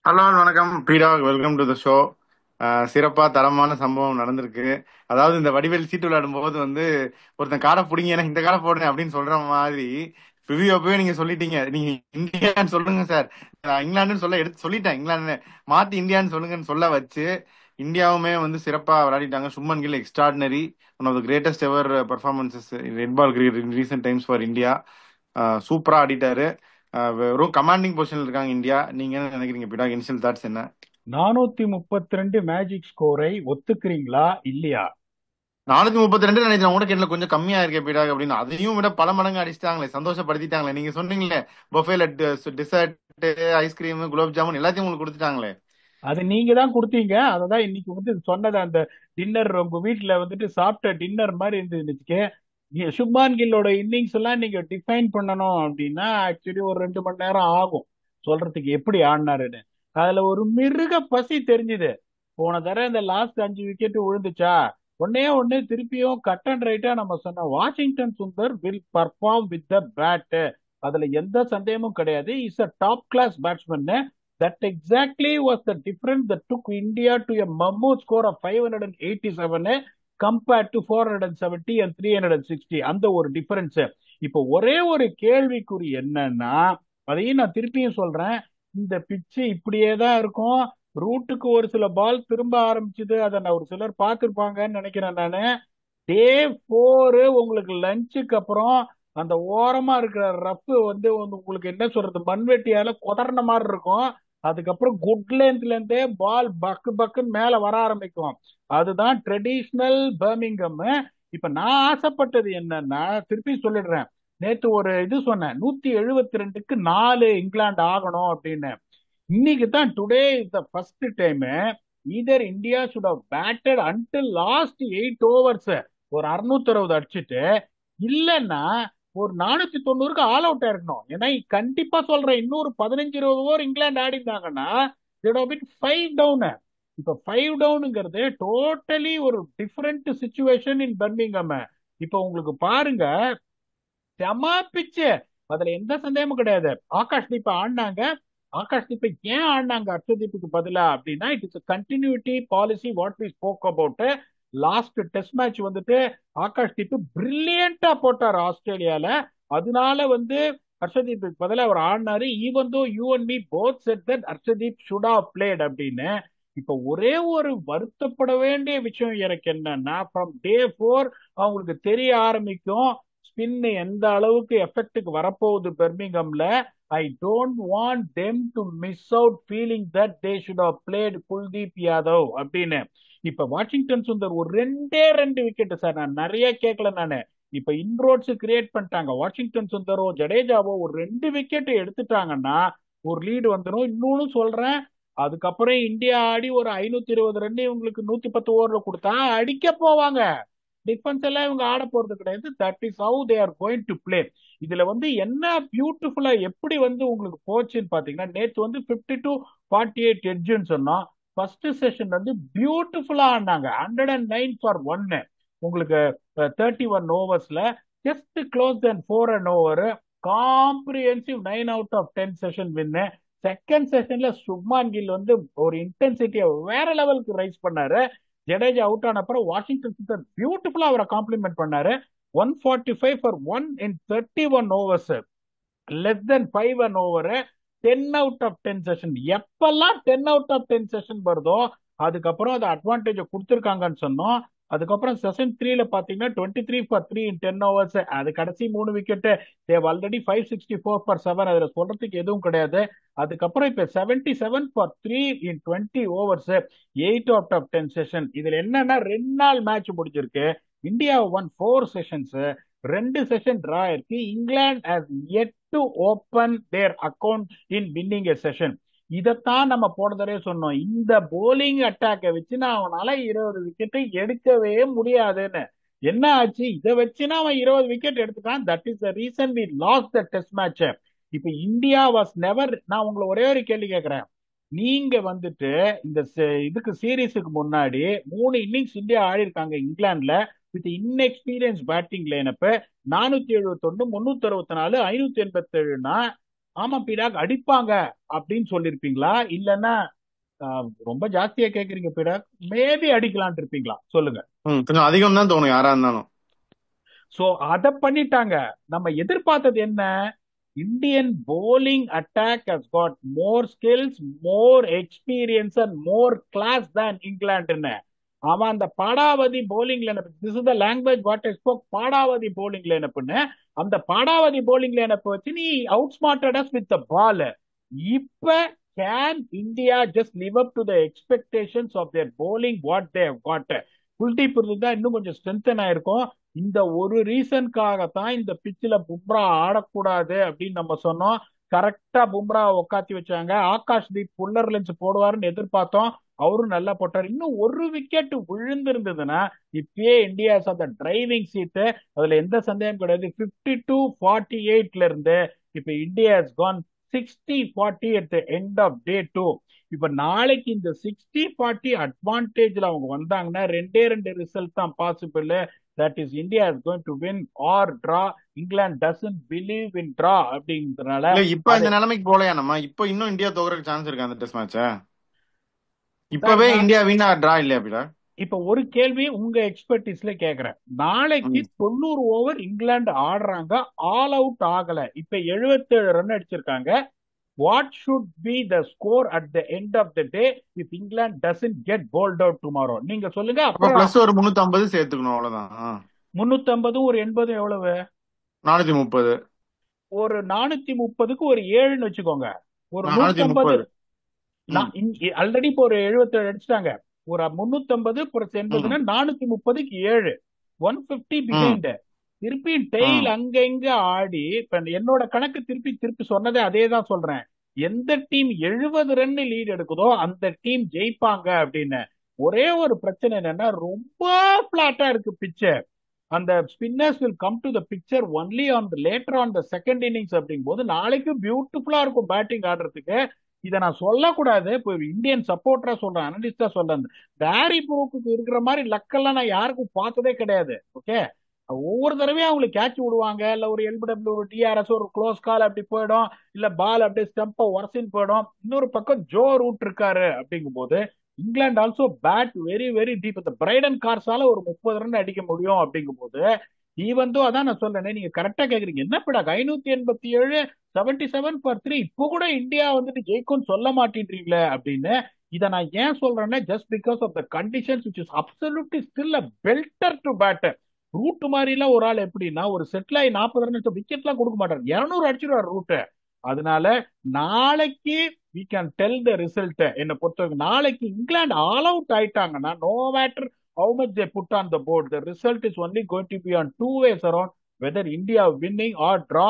Hello வணக்கம் பீடா, welcome to the show. சிறப்பா தரமான சம்பவம் நடந்திருக்கு. அதாவது இந்த வடிவேல் சீட்டு விளையாடும் போது ஒருத்தன் காடை பிடிங்க இந்த காடை போடுறேன் அப்படின்னு சொல்ற மாதிரி ரிவ்யூ அப்பவே நீங்க சொல்லிட்டீங்க. நீங்க இந்தியான்னு சொல்லுங்க சார். நான் இங்கிலாந்துன்னு சொல்ல எடுத்து சொல்லிட்டேன். இங்கிலாந்து மாத்தி இந்தியான்னு சொல்லுங்கன்னு சொல்ல வச்சு இந்தியாவுமே சிறப்பா விளையாடிட்டாங்க. Shubman Gill extraordinary, one of the greatest ever performances red ball in recent times for India. சூப்பரா ஆடிட்டாரு. வெறும் கமாண்டிங் பொசிஷன்ல இருக்காங்க இந்தியா. நீங்க என்ன நினைக்கிறீங்க பீடா? இனிஷியல் தாட்ஸ் என்ன? 432 மேஜிக் ஸ்கோரை ஒத்துக்கிறீங்களா இல்லையா? 432 நினைக்கிறேன். கூட கேட்டல கொஞ்சம் கம்மியா இருக்கே பீடா அப்படின்னு. அதையும் விட பல மடங்கு அடிச்சிட்டாங்களே, சந்தோஷப்படுத்திட்டாங்களே. நீங்க சொன்னீங்களே பஃபேல டிசர்ட், ஐஸ்கிரீம், குலோப் ஜாமுன் எல்லாத்தையும் உங்களுக்கு கொடுத்துட்டாங்களே. அது நீங்க தான் கொடுத்தீங்க. அததான் இன்னைக்கு சொன்னது. அந்த டின்னர் உங்க வீட்டுல சாப்பிட்ட டின்னர் மாதிரி இருந்துச்சு. சுப்மான் கில்லோட இன்னிங்ஸ் எல்லாம் நீங்க டிஃபைன் பண்ணணும் அப்படின்னா ஆக்சுவலி ஒரு 2 மணி நேரம் ஆகும் சொல்றதுக்கு எப்படி ஆடினாருன்னு. அதுல ஒரு மிருக பசி தெரிஞ்சுது. போன தடவை இந்த லாஸ்ட் 5 விக்கெட் விழுந்துச்சா, ஒன்னே ஒண்ணு திருப்பியும் கட் அண்ட் ரைட்டா நம்ம சொன்ன Washington Sundar will perform with the bat. அதுல எந்த சந்தேகமும் கிடையாது. Is a top class batsman. That exactly was the difference that took India to a mammoth score of 587 compared to 470 and 360. அந்த ஒரு டிஃபரன்ஸ். இப்போ ஒரே ஒரு கேள்விக்குறி என்னன்னா, அதையும் நான் திருப்பியும் சொல்றேன். இந்த பிச்சு இப்படியே தான் இருக்கும். ரூட்டுக்கு ஒரு சில பால் திரும்ப ஆரம்பிச்சது. அதை நான் ஒரு சிலர் பார்த்திருப்பாங்கன்னு நினைக்கிறேன் நானு. டே 4 உங்களுக்கு லஞ்சுக்கு அப்புறம் அந்த ஓரமா இருக்கிற ரஃப் உங்களுக்கு என்ன சொல்றது, மண்வெட்டியால கொதறின மாதிரி இருக்கும். அதுக்கப்புறம் குட் லென்த்ல இருந்தே பால் பக்கு பக்குன்னு மேல வர ஆரம்பிக்கும். அதுதான் ட்ரெடிஷ்னல் பர்மிங்கம். இப்ப நான் ஆசைப்பட்டது என்னன்னா, திருப்பி சொல்லிடுறேன். நேத்து ஒரு இது சொன்னேன், 172க்கு 4 இங்கிலாந்து ஆகணும் அப்படின்னு. இன்னைக்கு தான் today is the first time either India should have batted until last 8 overs ஒரு 660 அடிச்சுட்டு, இல்லைன்னா ஒரு 490க்கு ஆல் அவுட் ஆயிருக்கணும். ஏன்னா கண்டிப்பா சொல்றேன், இன்னொரு 15-20 ஓவர் இங்கிலாந்து ஆடி இருந்தாங்கன்னா ஃபைவ் டவுன். இப்ப ஃபைவ் டவுனுங்கிறது டோட்டலி ஒரு டிஃபரெண்ட் சுச்சுவேஷன் இன் பர்மிங்ஹாம். இப்ப உங்களுக்கு பாருங்க, செம பிச்சு. அதுல எந்த சந்தேகமும் கிடையாது. ஆகாஷ் தீப் ஆடினாங்க. ஆகாஷ் தீப்பை ஏன் ஆடினாங்க அர்ஷதீப்புக்கு பதிலா அப்படின்னா, it is continuity policy what we spoke about. Last test match Akash Deep பிரில்லியண்டா போட்டார் ஆஸ்திரேலியால. அதனால ஹர்ஷதீப்புக்கு பதிலா அவர் ஆடினாரு. Even though you and me both said that Harshdeep should have played அப்படின்னு. இப்ப ஒரே ஒரு வருத்தப்பட வேண்டிய விஷயம் எனக்கு என்னன்னா, ஃப்ரம் டே 4 அவங்களுக்கு தெரிய ஆரம்பிக்கும் ஸ்பின் எந்த அளவுக்கு எஃபெக்டுக்கு வரப்போகுது பெர்மிங்கம்ல. I don't want them to miss out feeling that they should have played Kuldeep Yadav அப்படின்னு. இப்ப வாஷிங்டன் சுந்தர் ஒரு 2 விக்கெட் சார், நான் நிறைய கேட்கல நானு. இப்ப இன்ரோட்ஸ் கிரியேட் பண்ணிட்டாங்க. வாஷிங்டன் சுந்தரோ ஜடேஜாவோ ஒரு 2 விக்கெட் எடுத்துட்டாங்கன்னா ஒரு லீடு வந்துடும். இன்னொன்னு சொல்றேன், அதுக்கப்புறம் இந்தியா ஆடி ஒரு 520 ரன் இவங்களுக்கு 110 ஓவர்ல கொடுத்தா அடிக்க போவாங்க. டிஃபென்ஸ் எல்லாம் இவங்க ஆட போறது கிடையாது. That is how they are going to play. இதுல என்ன பியூட்டிஃபுல்லா எப்படி உங்களுக்கு போச்சுன்னு பாத்தீங்கன்னா, நேத்து 52-48 எட்ஜுன்னு சொன்னோம். ஃபர்ஸ்ட் செஷன் பியூட்டிஃபுல்லா ஆடினாங்க. 109 ஃபார் 1 உங்களுக்கு 31 ஓவர்ஸ்ல. Just close and 4 and over. Comprehensive 9 out of 10 session win. Second செஷன்ல சுப்மான் கில் ஒரு இன்டென்சிட்டியை வேற லெவலுக்கு ரைஸ் பண்ணாரு. ஜடேஜா அவுட் ஆன அப்புறம் வாஷிங்டன் சுந்தர் பியூட்டிஃபுல்லா அவரை காம்ப்ளிமெண்ட் பண்ணாரு. 145 for 1 in 31 overs. Less than 5 and over. 10 out of 10 session. எப்பெல்லாம் 10 அவுட் ஆஃப் 10 செஷன் வருதோ அதுக்கப்புறம் அது அட்வான்டேஜ் கொடுத்துருக்காங்கன்னு சொன்னோம். அதுக்கப்புறம் செஷன் 3ல பாத்தீங்கன்னா 23 ஃபார் 3 இன் 10 ஓவர்ஸ். அது கடைசி 3 விக்கெட். Dev already 564 for 7. அதுல சொல்றதுக்கு எதுவும் கிடையாது. அதுக்கப்புறம் இப்ப 77 ஃபார் 3 இன் 20 ஓவர்ஸ். 8 அவுட் ஆஃப் 10 செஷன். இதுல என்னன்னா 2 நாள் மேட்ச் முடிஞ்சிருக்கு. India won 4 sessions. 2 session draw இருக்கு. இங்கிலாந்து has yet to open their account in winning a session. இதைத்தான் நம்ம போன தடவை சொன்னோம். இந்த போலிங் அட்டாக்கை வச்சு நான் அவனால 20 விக்கெட்டை எடுக்கவே முடியாதுன்னு. என்ன ஆச்சு? இதை வச்சுன்னா அவன் 20 விக்கெட் எடுத்துட்டான். That is the reason we lost the test match. இப்ப இந்தியா வாஸ் நெவர். நான் உங்களை ஒரே ஒரு கேள்வி கேட்கிறேன். நீங்க இந்த இதுக்கு சீரீஸுக்கு முன்னாடி 3 இன்னிங்ஸ் இந்தியா ஆடி இருக்காங்க இங்கிலாந்துல வித் இன்எக்ஸ்பீரியன்ஸ் பேட்டிங் லைனப். 471, 364, 587னா ஆமா பீடாக் அடிப்பாங்க அப்படின்னு சொல்லிருப்பீங்களா, இல்லன்னா ரொம்ப ஜாஸ்தியா கேக்குறீங்க பீடாக், மேபி அடிக்கலாம்னு இருப்பீங்களா சொல்லுங்க. கொஞ்சம் அதிகம் தான் தோணும் யாரா இருந்தாலும். சோ அத பண்ணிட்டாங்க. நம்ம எதிர்பார்த்தது என்ன? Indian bowling attack has got more skills, more experience and more class than England. அவன் அந்த பாடாவதி bowling lineup, this is the language what I spoke, பாடாவதி bowling lineup ன்னு. அந்த பாடாவதி bowling lineup வச்சு நீ outsmarted us with the ball. இப்ப can India just live up to the expectations of their bowling what they have got? Kuldeep இருந்தா இன்னும் கொஞ்சம் strengthen ஆயிருக்கும். இந்த ஒரு ரீசனுக்காகத்தான் இந்த பிச்சில் பும்ரா ஆடக்கூடாது அப்படின்னு நம்ம சொன்னோம். கரெக்டா பும்ரா உட்காத்தி வச்சாங்க. ஆகாஷ் தீப் புல்லர் லென்ஸ் போடுவாருன்னு எதிர்பார்த்தோம், அவரும் நல்லா போட்டார். இன்னும் ஒரு விக்கெட் விழுந்திருந்ததுன்னா இப்பயே இந்தியா அந்த டிரைவிங் சீட்டு, அதுல எந்த சந்தேகம் கிடையாது. 52-48 இருந்து இப்ப India has gone 60-40 at the end of day 2. இப்ப நாளைக்கு இந்த 60-40 அட்வான்டேஜ்ல அவங்க வந்தாங்கன்னா ரெண்டே ரெண்டு ரிசல்ட் தான் possible. That is India is going to win R draw. England doesn't believe in draw அப்படிங்கறதுனால இப்ப அது இந்த நிலைமைக்கு போலையா நம்ம? இப்ப இன்னும் இந்தியா தோக்குறதுக்கு சான்ஸ் இருக்கு அந்த டெஸ்ட் மேட்ச. இப்பவே நான் இந்தியா வின் ஆர் டிரா இல்லையா பீடா? இப்ப ஒரு கேள்வி உங்க எக்ஸ்பர்டிஸ்ல கேக்குறேன். நாளைக்கு 90 ஓவர் இங்கிலாந்து ஆடுறாங்க, ஆல் அவுட் ஆகல, இப்ப 77 ரன் அடிச்சிருக்காங்க. What should be the score at the end of the day if England doesn't get bowled out tomorrow? நீங்க சொல்லுங்க. அப்ப அப்புறம் பிளஸ் ஒரு 350 சேர்த்துக்கணும், அவ்வளவுதான். 350 ஒரு 80 எவ்வளவு? 430. ஒரு 430க்கு ஒரு 7ன்னு வச்சுக்கோங்க. ஒரு 150. 430. ஆல்ரெடி இப்போ ஒரு 77 அடிச்சிட்டாங்க. ஒரு 350 பிளஸ் 80ன்னா 430க்கு 7, 150 பிஹைண்ட். திருப்பி டெய்ல் அங்க இங்க ஆடி, இப்ப என்னோட கணக்கு திருப்பி திருப்பி சொன்னதே அதே தான் சொல்றேன். எந்த டீம் 70 ரன் லீட் எடுக்குதோ அந்த டீம் ஜெயிப்பாங்க அப்படின்னு. ஒரே ஒரு பிரச்சனை என்னன்னா ரொம்ப பிளாட்டா இருக்கு பிச்சு. அந்த spinners will come to the picture only on later on the second innings. அப்படிங்கும் போது நாளைக்கு பியூட்டிஃபுல்லா இருக்கும் பேட்டிங் ஆடுறதுக்கு. இதை நான் சொல்லக்கூடாது, இப்போ இந்தியன் சப்போர்ட்டரா சொல்றேன், அனலிஸ்டா சொல்றேன். டேரி ப்ரோக்கு இருக்கிற மாதிரி லக்கெல்லாம் நான் யாருக்கும் பார்த்ததே கிடையாது. ஓகே, ஒவ்வொரு தடவையும் அவங்களுக்கு கேட்ச் விடுவாங்க, இல்ல ஒரு எல்பிடபிள்யூ, ஒரு டிஆர்எஸ், ஒரு க்ளோஸ் கால் அப்படி போயிடும், இல்ல பால் அப்படியே ஸ்டம்பா உரசின்னு போயிடும். இன்னொரு பக்கம் ஜோ ரூட் இருக்காரு. அப்படிங்கும் போது England also bat very very deep. இந்த பிரைடன் கார்ஸால ஒரு 30 ரன் அடிக்க முடியும். அப்படிங்கும் போது ஈவன் தோ, அதான் நான் சொல்றேன், நீங்க கரெக்டா கேக்குறீங்க. என்ன படா 587, 77/3, இப்போ கூட இந்தியா வந்துட்டு ஜெயிக்கும்னு சொல்ல மாட்டேன்றீங்களே அப்படின்னு. இதை நான் ஏன் சொல்றேன்னா just because of the conditions which is absolutely still a belter to bat. Root மாதிரி எல்லாம் ஒரு ஆள் எப்படின்னா ஒரு செட்டில் ஆகி 40 ரன் விக்கெட் எல்லாம் கொடுக்க மாட்டாரு, 200 அடிச்சிருவாரு ரூட். அதனால நாளைக்கு we can tell the result. என்ன பொறுத்தவரைக்கும் நாளைக்கு இங்கிலாந்து ஆல் அவுட் ஆயிட்டாங்கன்னா no matter how much they put on the board, the result is only going to be on two ways around, whether India winning or draw.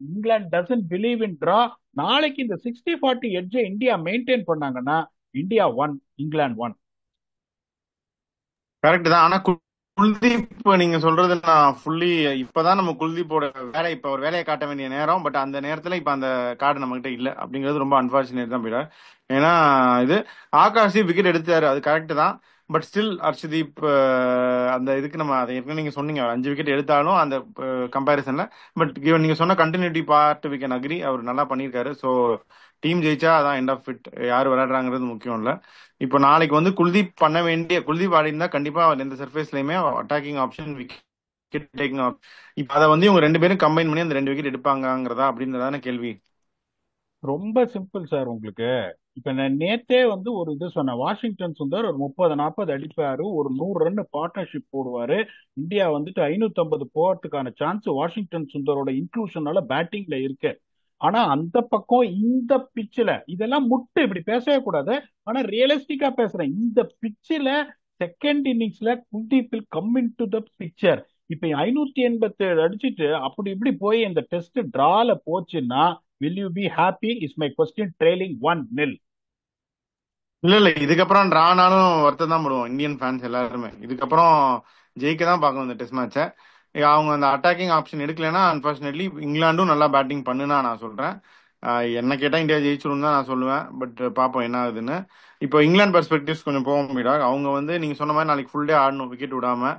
England doesn't believe in draw. நாளைக்கு இந்த 60-40 edge India maintain பண்ணாங்கன்னா India 1, England 1. Correct தான். ஆனா குல்தீப் நீங்க சொல்றது நான் fully, இப்பதான் நம்ம குல்தீப்போட வேலை, இப்ப ஒரு வேலையை காட்ட வேண்டிய நேரம். பட் அந்த நேரத்துல இப்ப அந்த கார்டு நம்ம கிட்ட இல்ல அப்படிங்கிறது ரொம்ப அன்பார்ச்சுனேட் தான் பீடா. ஏன்னா இது ஆகாஷ் விக்கெட் எடுத்தாரு, அது கரெக்ட் தான். பட் ஸ்டில் அர்ஷதீப் அந்த இதுக்கு நம்ம அதை ஏற்கனவே நீங்க சொன்னீங்க 5 விக்கெட் எடுத்தாலும் அந்த கம்பேரிசன்ல. பட் நீங்க சொன்ன continuity part we can agree, அவர் நல்லா பண்ணியிருக்காரு. ஸோ டீம் ஜெயிச்சா அதான் எண்ட் ஆஃப் ஃபிட், யார் விளையாடுறாங்கிறது முக்கியம் இல்ல. இப்போ நாளைக்கு வந்து குல்தீப் பண்ண வேண்டிய, குல்தீப் ஆடி இருந்தா கண்டிப்பா எந்த சர்ஃபேஸ்லயுமே attacking option, wicket taking option, இப்ப அதை வந்து இவங்க 2 பேரும் கம்பைன் பண்ணி அந்த 2 விக்கெட் எடுப்பாங்கிறதா அப்படின்றதான கேள்வி. ரொம்ப சிம்பிள் சார். உங்களுக்கு இப்ப நான் நேத்தே வந்து ஒரு இது சொன்னேன், வாஷிங்டன் சுந்தர் ஒரு 30-40 அடிப்பாரு, ஒரு 100 ரன் பார்ட்னர்ஷிப் போடுவாரு, இந்தியா வந்துட்டு 550 போறதுக்கான சான்ஸ் வாஷிங்டன் சுந்தரோட இன்க்ளூஷனால பேட்டிங்ல இருக்கு. ஆனா அந்த பக்கம் இந்த பிச்சில் இதெல்லாம் முட்டு இப்படி பேசவே கூடாது. ஆனா ரியலிஸ்டிக்கா பேசுறேன், இந்த பிச்சில் செகண்ட் இன்னிங்ஸ்ல Kuldeep will come in to the picture. இப்ப 587 அடிச்சுட்டு அப்படி இப்படி போய் இந்த டெஸ்ட் டிரால போச்சுன்னா will you be happy is my question, trailing 1-0. இல்ல இதுக்கப்புறம் டிரானாலும் வருத்தம் தான் படுவோம் இந்தியன் ஃபேன்ஸ் எல்லாருமே. இதுக்கப்புறம் ஜெயிக்க தான் பார்க்கணும் இந்த டெஸ்ட் மேட்சை. அவங்க அந்த அட்டாக்கிங் ஆப்ஷன் எடுக்கலைன்னா அன்பார்ச்சுனேட்லி இங்கிலாண்டும் நல்லா பேட்டிங் பண்ணுனா நான் சொல்றேன். என்ன கேட்டா இந்தியா ஜெயிச்சிரும் தான் நான் சொல்லுவேன். பட் பார்ப்போம் என்ன ஆகுதுன்னு. இப்போ இங்கிலாந்து பெர்ஸ்பெக்டிவ்ஸ் கொஞ்சம் போக முடியாது. அவங்க வந்து நீங்க சொன்ன மாதிரி நாளைக்கு ஃபுல் டே ஆடணும் விக்கெட் விடாம.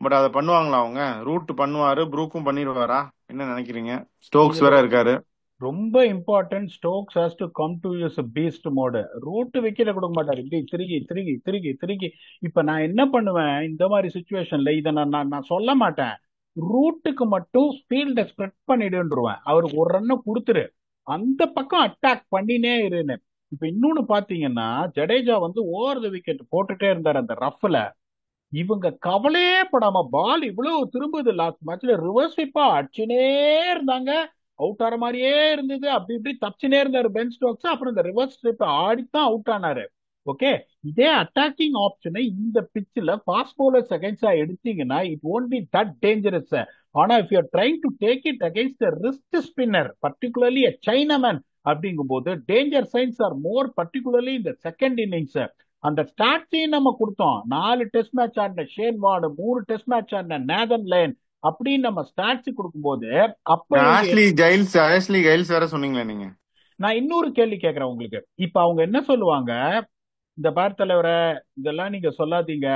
பட் அதை பண்ணுவாங்களா அவங்க? ரூட் பண்ணுவாரு, ப்ரூக்கும் பண்ணிடுவாரா? என்ன நினைக்கிறீங்க? ஸ்டோக்ஸ் வேற இருக்காரு. ரொம்ப important. Stokes has to come to use beast mode. Root விக்கெட்ட கொடுக்க மாட்டாரு, இப்படி திருகி திருகி திருகி திருகி. இப்ப நான் என்ன பண்ணுவேன் இந்த மாதிரி சுச்சுவேஷன்ல, இதை நான் நான் நான் சொல்ல மாட்டேன். ரூட்டுக்கு மட்டும் ஃபீல்ட ஸ்ப்ரெட் பண்ணிடுன்றுவேன், அவருக்கு ஒரு ரன்னை கொடுத்துரு, அந்த பக்கம் அட்டாக் பண்ணினே இருன்னு. இப்ப இன்னொன்னு பாத்தீங்கன்னா, ஜடேஜா வந்து ஓவர் த விக்கெட் போட்டுட்டே இருந்தார் அந்த ரஃப்ல. இவங்க கவலையே படாம பால் இவ்வளவு திரும்புது, லாஸ்ட் மேட்ச்ல ரிவர்ஸ் ஸ்வீப்பா அடிச்சுனே இருந்தாங்க. அவுட் ஆற மாதிரியே இருந்தது, அப்படி இப்படி தப்பிச்சுனே இருந்தாரு பென் ஸ்டோக்ஸ். அப்புறம் இந்த ரிவர்ஸ் ஸ்வீப் ஆடித்தான் அவுட் ஆனாரு. ஓகே. இதே அட்டாக்கிங் ஆப்ஷனை இந்த பிச்சில் ஃபாஸ்ட் பவுலர்ஸ் அகைன்ஸ்டா எடுத்தீங்கன்னா it won't be that dangerous. ஆனா if you are trying to take it against a wrist spinner, particularly a Chinaman, அப்படிங்கும் போது டேஞ்சர் சைன்ஸ் ஆர் மோர், பர்டிகுலர்லி இந்த செகண்ட் இன்னிங்ஸ். அந்த ஸ்டாட்ஸையும் நம்ம கொடுத்தோம். 4 டெஸ்ட் மேட்ச் ஆடின ஷேன் வார்டு, 3 டெஸ்ட் மேட்ச் ஆடின Nathan lane, அப்படின்னு நம்ம ஸ்டாட்ஸ் கொடுக்கும்போது அப்ப இவங்க ஆஷ்லி கைல்ஸ் வேற சொன்னீங்களே நீங்க. நான் இன்னொரு கேள்வி கேட்கறேன் உங்களுக்கு. இப்ப அவங்க என்ன சொல்லுவாங்க, இந்த பார் தலைவரை இதெல்லாம் நீங்க சொல்லாதீங்க,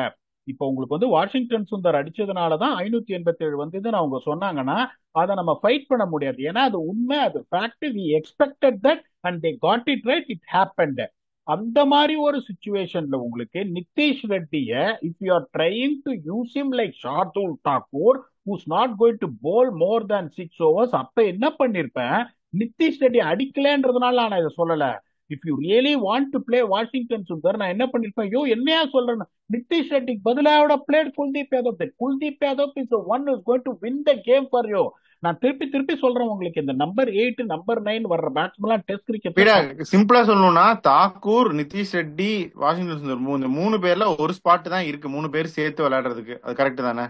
இப்ப உங்களுக்கு வந்து வாஷிங்டன் சுந்தர் அடிச்சதுனாலதான் 587 வந்ததுன்னு அவங்க சொன்னாங்கன்னா அதை நம்ம ஃபைட் பண்ண முடியாது. ஏன்னா அது உண்மை, அது fact. We expected that and they got it right, it happened. அந்த மாதிரி ஒரு சுச்சுவேஷன்ல உங்களுக்கு நிதிஷ் ரெட்டிய, if you are trying to use him like Shardul Thakur who's not going to bowl more than 6 overs, அப்ப என்ன பண்ணிருப்பேன், நிதிஷ் ரெட்டி அடிக்கலன்றதுனால நான் இதை சொல்லல. If you really want to play Washington Sundar, நான் என்ன பண்ணிருப்பேன், ஐயோ என்னையா சொல்றேன், நிதிஷ் ரெட்டிக்கு பதிலாக played Kuldeep Yadav. Kuldeep Yadav is one is going to win the game for you. நான் திருப்பி திருப்பி சொல்றேன் உங்களுக்கு, இந்த நம்பர் 8 நம்பர் 9 வர்ற பேட்ஸ்மேன் டெஸ்ட் கிரிக்கெட். சிம்பிளா சொல்லணும்னா தாக்கூர், நிதிஷ் ரெட்டி, வாஷிங்டன் சுந்தர், இந்த 3 பேர்ல ஒரு ஸ்பாட் தான் இருக்கு 3 பேர் சேர்த்து விளையாடுறதுக்கு. அது கரெக்ட் தானே?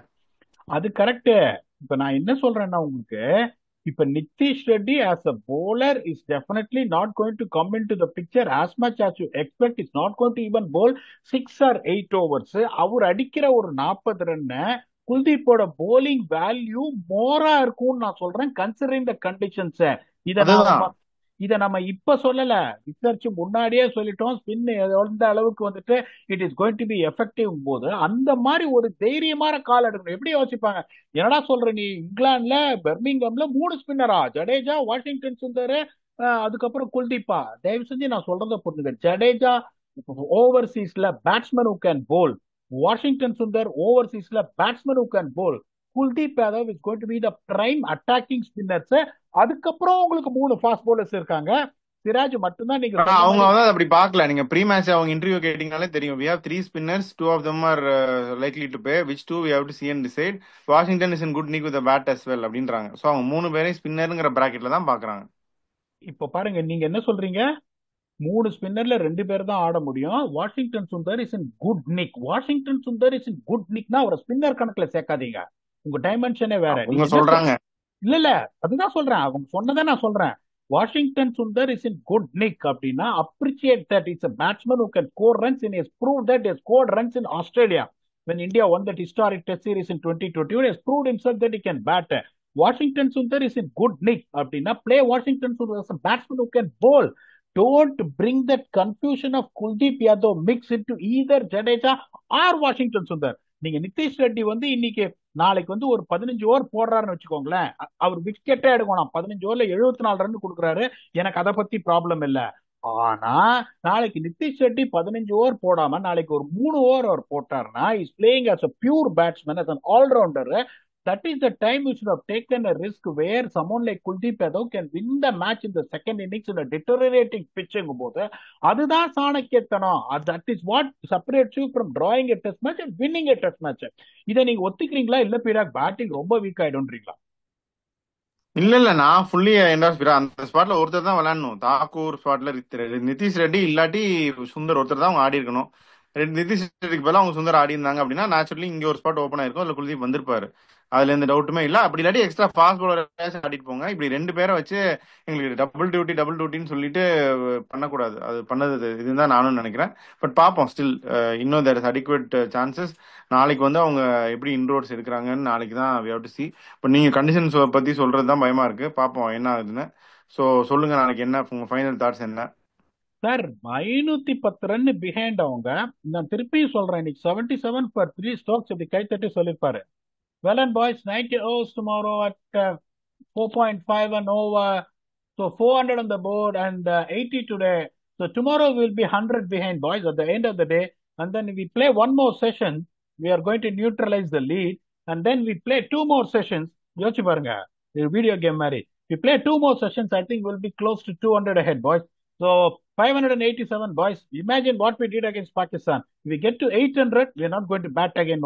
அது கரெக்ட். இப்ப நான் என்ன சொல்றேன்னா உங்களுக்கு, இப்ப Nitish Reddy as a bowler is definitely not going to come into the picture as much as you expect. Is not going to even bowl 6 or 8 overs. அவர் அடிக்கிற ஒரு 40 ரன்னு குல்தீப்போட போலிங் வேல்யூ மோரா இருக்கும்னு நான் சொல்றேன், கன்சிடரிங் த கண்டிஷன்ஸ். இத அதுதான். இத நம்ம இப்ப சொல்லல, ரிசர்ச் முன்னாடியே சொல்லிட்டோம். ஸ்பின் எந்த அளவுக்கு வந்துட்டு it is going to B effective போது அந்த மாதிரி ஒரு தைரியமான கால் எடுக்கணும். எப்படி யோசிப்பாங்க, என்னடா சொல்ற நீ, இங்கிலாந்துல பெர்மிங்ஹாம்ல 3 ஸ்பின்னரா, ஜடேஜா, வாஷிங்டன் சுந்தர், அதுக்கப்புறம் குல்தீப்பா. தயவு செஞ்சு நான் சொல்றத புரிஞ்சுங்க, ஜடேஜா ஓவர்சீஸ்ல batsman who can bowl, Washington Sundar ஓவர்சீஸ்ல batsman who can bowl, Kuldeep Yadav is going to be the prime attacking spinners. அதுக்கப்புறம் உங்களுக்கு 3 ஃபாஸ்ட் பவுலர்ஸ் இருக்காங்க. சிராஜ் மட்டும்தான் நீங்க சொன்ன அவங்க மாதிரி. வந்து அப்படி பார்க்கல. நீங்க ப்ரீ மேட்ச் அவங்க இன்டர்வியூ கேட்டீங்கனாலே தெரியும். we have 3 spinners, 2 of them are likely to play, which 2 we have to see and decide. Washington is in good nick with the bat as well அப்படின்றாங்க. சோ அவங்க 3 பேரையும் ஸ்பின்னருங்கிற பிராக்கெட்ல தான் பாக்குறாங்க. இப்ப பாருங்க, நீங்க என்ன சொல்றீங்க, 3 ஸ்பின்னர்ல 2 பேர் தான் ஆட முடியும். Washington Sundar is in good nick. Washington Sundar is in good நிக்னா அவரை ஸ்பின்னர் கணக்குல சேர்க்காதீங்க. உங்க டைமென்ஷனே வேற. அவங்க நீங்க என்ன சொல்றாங்க. இல்ல இல்ல, அதுதான் சொல்றேன், அவங்க சொன்னதை நான் சொல்றேன். Washington Sundar is in good nick அப்படின்னா appreciate that it's a batsman who can score runs and he has proved that he has scored runs in Australia when India won that historic test series in 2021. He has proved himself that he can bat. Washington Sundar is in good nick அப்படின்னா play Washington Sundar as a batsman who can bowl. Don't bring that confusion of Kuldeep Yadav mix into either Jadeja or Washington Sundar. நீங்க நிதிஷ் ரெட்டி வந்து இன்னைக்கு நாளைக்கு வந்து ஒரு 15 over போடுறாருன்னு வச்சுக்கோங்களேன், அவர் விக்கெட்டே எடுக்கணும், 15 ஓவர்ல 74 ரன் கொடுக்குறாரு, எனக்கு அதை பத்தி ப்ராப்ளம் இல்ல. ஆனா நாளைக்கு நிதிஷ் ரெட்டி 15 ஓவர் போடாம நாளைக்கு ஒரு 3 ஓவர் அவர் போட்டாருன்னா is playing as a pure batsman, as an all-rounder. That is the time you should have taken a risk where someone like Kuldeep Yadav can win the match in the second innings in a deteriorating pitching போது. அதுதான் சாணக்கியத்தனம். that is what separates you from drawing a test match and winning a test match. இதை நீங்க ஒத்துக்கிறீங்களா, இல்ல பிராக் batting ரொம்ப week ஆயிடும்ன்றீங்களா? இல்ல நான் fully அந்த ஸ்பாட்ல ஒருத்தர் தான் விளையாடணும். தாக்கூர் ஸ்பாட்ல நிதிஷ் ரெட்டி இல்லாட்டி சுந்தர் ஒருத்தர் தான் அவங்க ஆடி இருக்கணும். நிதிஷ் ரெட்டிக்கு பதிலா அவங்க சுந்தர் ஆடி இருந்தாங்க அப்படின்னா நேச்சுரலி இங்க ஒரு ஸ்பாட் ஓப்பன் ஆயிருக்கும், அதுல குல்தீப் வந்திருப்பாரு. அதுல எந்த டவுட்டுமே இல்ல. அப்படி இல்லாட்டி எக்ஸ்ட்ரா ஃபாஸ்ட் பவுலர் ஆடிட்டு போங்க. இப்படி 2 பேரை வச்சு எங்களுக்கு டபுள் டியூட்டின்னு சொல்லிட்டு பண்ணக்கூடாது. அது பண்ணது இதுதான் நானும் நினைக்கிறேன். பட் பார்ப்போம். ஸ்டில் இன்னும் தேர் இஸ் அடிக்குவேட் சான்சஸ். நாளைக்கு வந்து அவங்க எப்படி இன்ரோட்ஸ் எடுக்கிறாங்கன்னு நாளைக்கு தான் we have to see. But நீங்க கண்டிஷன்ஸ் பத்தி சொல்றது தான் பயமா இருக்கு. பார்ப்போம் என்ன ஆகுதுன்னு. ஸோ சொல்லுங்க, நாளைக்கு என்ன உங்க ஃபைனல் தாட்ஸ் என்ன? சார் 510 ரன் பிஹைண்ட் அவங்க. நான் திருப்பியும் சொல்றேன், இன்னைக்கு 77 for 3 ஸ்டோக்ஸ் இப்படி கை தட்டி சொல்லிருப்பாரு. Well and boys, 90 overs tomorrow at 4.5 an over. So 400 on the board and 80 today. So tomorrow we'll be 100 behind, boys, at the end of the day. And then if we play one more session, we are going to neutralize the lead. And then we play two more sessions. யோசிச்சு பாருங்க, இது video game மாதிரி. We play two more sessions, I think we'll be close to 200 ahead, boys. So 587, boys. Imagine what we did against Pakistan. If we get to 800, we're not going to bat again.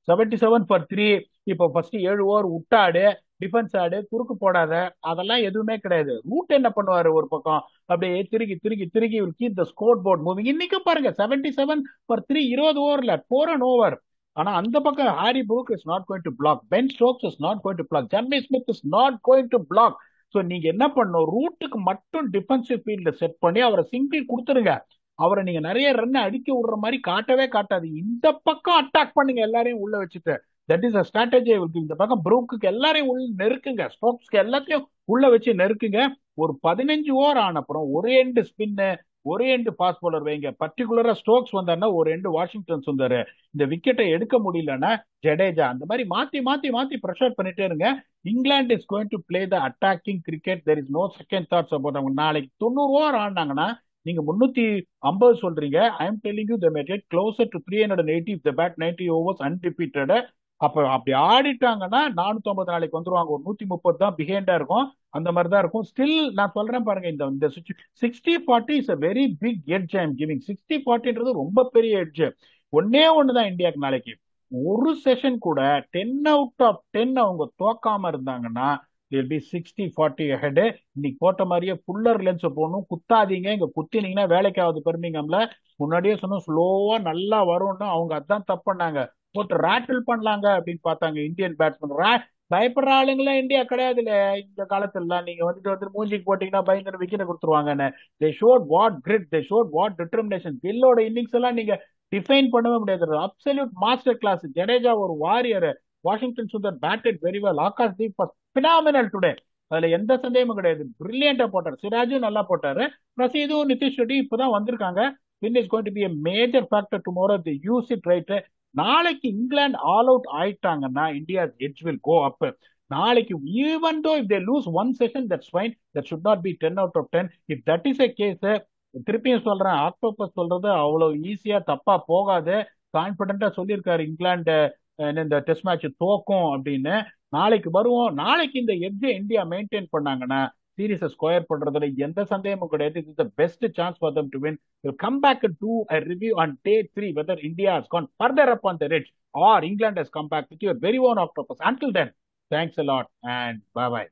77 for 3. இப்போ first 7 over விட்டாடு, defence ஆடு, குறுக்கு போடாத, அதெல்லாம் எதுவுமே கிடையாது. Root என்ன பண்ணுவாரு ஒரு பக்கம் அப்படியே திருகி திருகி திருகி keep the scoreboard moving. இன்னைக்கு பாருங்க 77 for 3, 20 ஓவர்ல 4 run over. ஆனா அந்த பக்கம் Harry Brook is not going to block, Ben Stokes is not going to block, Jamie Smith is not going to block. So நீங்க என்ன பண்ணணும், ரூட்டுக்கு மட்டும் டிஃபென்சிவ் ஃபீல்ட்ல செட் பண்ணி அவரை சிங்கிள் கொடுத்துருங்க. அவரை நீங்க நிறைய ரன் அடிக்க விடுற மாதிரி காட்டவே காட்டாது. இந்த பக்கம் அட்டாக் பண்ணுங்க எல்லாரையும் உள்ள வச்சுட்டு. That is a strategy. இந்த பக்கம் ப்ரூக்கு எல்லாரையும் உள்ள நெருக்குங்க, ஸ்டோக்ஸ்க்கு எல்லாத்தையும் உள்ள வச்சு நெருக்குங்க. ஒரு 15 ஓவர் ஆன அப்புறம் ஒரு எண்டு ஸ்பின்னு, ஒரு எண்டு ஃபாஸ்ட் பவுலர் வைங்க. பர்டிகுலரா ஸ்டோக்ஸ் வந்தாருன்னா ஒரு எண்டு வாஷிங்டன் சுந்தர், இந்த விக்கெட்டை எடுக்க முடியலன்னா ஜடேஜா, அந்த மாதிரி மாத்தி மாத்தி மாத்தி ப்ரெஷர் பண்ணிட்டே இருங்க. England is going to play the attacking cricket. There is no second thoughts about. அவங்க நாளைக்கு 90 ஓவர் ஆடினாங்கன்னா நீங்க 350 சொல்றீங்க. I am telling you they may get closer to 380 if they bat 90 overs undefeated. அப்ப அப்படி ஆடிட்டாங்கன்னா 450 நாளைக்கு வந்துருவாங்க. ஒரு 130 தான் பிஹைண்டா இருக்கும். அந்த மாதிரி தான் இருக்கும். ஸ்டில் நான் சொல்றேன் பாருங்க, இந்த 60-40 is a very big edge I am giving. 60-40ன்றது ரொம்ப பெரிய எட்ஜ். ஒன்னே ஒண்ணுதான் இந்தியாவுக்கு நாளைக்கு. ஒரு செஷன் கூட 10 out of 10 அவங்க தோக்காம இருந்தாங்கன்னா will be 60-40 ahead. இன்னைக்கு போட்ட மாதிரியே புல்லர் லென்ஸ் போடணும். குத்தாதீங்க, இங்க குத்தினீங்கன்னா வேலைக்கு ஆகுது. பெர்மிங்கம்ல முன்னாடியே சொன்னோம் ஸ்லோவா நல்லா வரும்னு. அவங்க அதான் தப்பு பண்ணாங்க. போட்டு ரேட்டில் பண்ணலாங்க அப்படின்னு பார்த்தாங்க இந்தியன் பேட்ஸ்மேன். பயப்படுற ஆளுங்களா இந்தியா கிடையாது இல்ல இந்த காலத்துல. நீங்க வந்து மூஞ்சிக்கு போட்டீங்கன்னா பயங்கர விக்கெட் கொடுத்துருவாங்கன்னு. They showed what grit, they showed what determination. கில்லோட இன்னிங்ஸ் எல்லாம் நீங்க டிஃபைன் பண்ணவே முடியாது. Absolute master class. ஜடேஜா ஒரு warrior. Washington Sundar batted very well. Akash Deep phenomenal today, அதுல எந்த சந்தேகமும் கிடையாது. பிரில்லியண்டா போட்டார். சிராஜும் நல்லா போட்டாரு. ரசீதும் நிதிஷ் ரெட்டி இப்பதான் வந்திருக்காங்க. Win is going to be a major factor tomorrow. The use it right. நாளைக்கு இங்கிலாந்து ஆல் அவுட் ஆயிட்டாங்கன்னா India edge will go up. நாளைக்கு even though if they lose one session that's fine. That should not be 10 out of 10. If that is a case, திருப்பியும் சொல்றேன், octopus சொல்றது அவ்வளவு ஈஸியா தப்பா போகாது. கான்பிடண்டா சொல்லியிருக்காரு இங்கிலாந்து இந்த டெஸ்ட் மேட்ச் தோக்கும் அப்படின்னு. நாளைக்கு வருவோம். நாளைக்கு இந்த எட்ஜை இந்தியா மெயின்டைன் பண்ணாங்கன்னா சீரீஸை ஸ்கொயர் பண்றதுல எந்த சந்தேகமும் கிடையாது. It is the best chance for them to win. We'll come back and do a review on day 3 whether India has gone further up on the ridge or England has come back with your very own octopus. Until then, thanks a lot and bye bye.